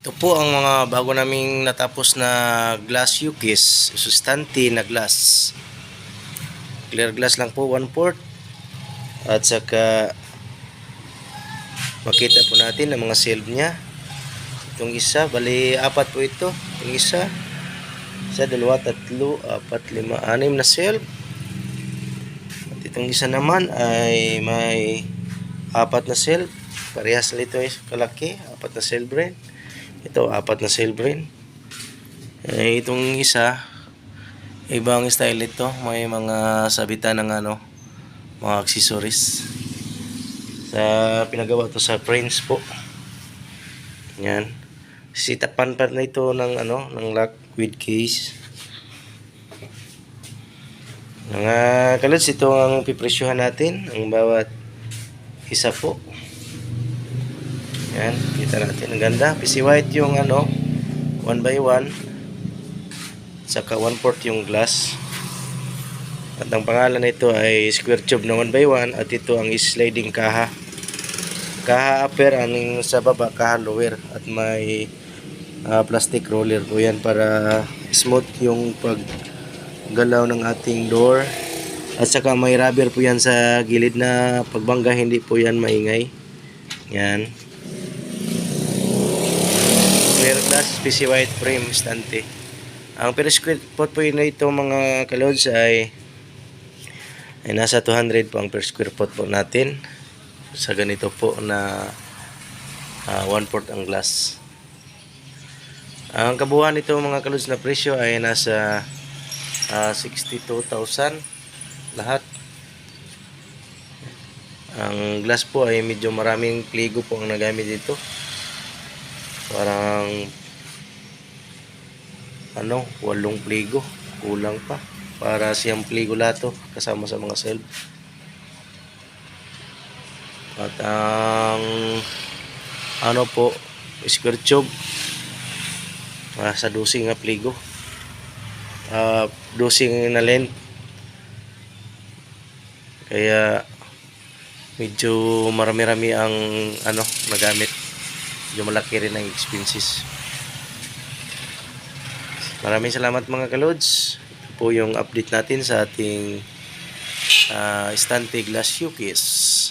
Ito po ang mga bago naming natapos na glass ukis, sustante na glass. Clear glass lang po, 1/4. At saka makita po natin ang mga shelf niya. Itong isa, bali 4 po ito. Itong isa, 1, 2, 3, 4, 5, 6 na shelf. At itong isa naman ay may 4 na shelf. Parehas na ito kalaki, 4 na shelf rin. Ito, 4 na shelf rin. Itong isa, ibang style ito. May mga sabitan ng mga accessories. Pinagawa to sa Prince po. Yan. Sitapan pa na ito ng lock with case. Mga kalods, ito ang pipresyuhan natin. Ang bawat isa po. Yan, kita natin. Ang ganda. PC white yung 1x1. Saka 1/4 yung glass. At ang pangalan nito ay square tube na 1x1. At ito ang sliding kaha. Kaha upper, aning sa baba, kaha lower. At may plastic roller po yan para smooth yung paggalaw ng ating door. At saka may rubber po yan sa gilid na pagbangga hindi po yan maingay. Yan. Clear glass, PC white frame, stante. Ang per square foot po yun ito mga kalods ay nasa 200 po ang per square foot po natin. Sa ganito po na 1/4 ang glass. Ang kabuuan nito mga kalods na presyo ay nasa 62,000 lahat. Ang glass po ay medyo maraming pligo po ang nagamit dito. Parang 8 pligo, kulang pa para siyang pligo lahat to kasama sa mga shelf. At ang po, square tube sa dosing nga pligo, dosing na length, kaya medyo marami-rami ang nagamit. Medyo malaki rin ang expenses. Maraming salamat mga kalods. Ito po yung update natin sa ating stante glass ukis.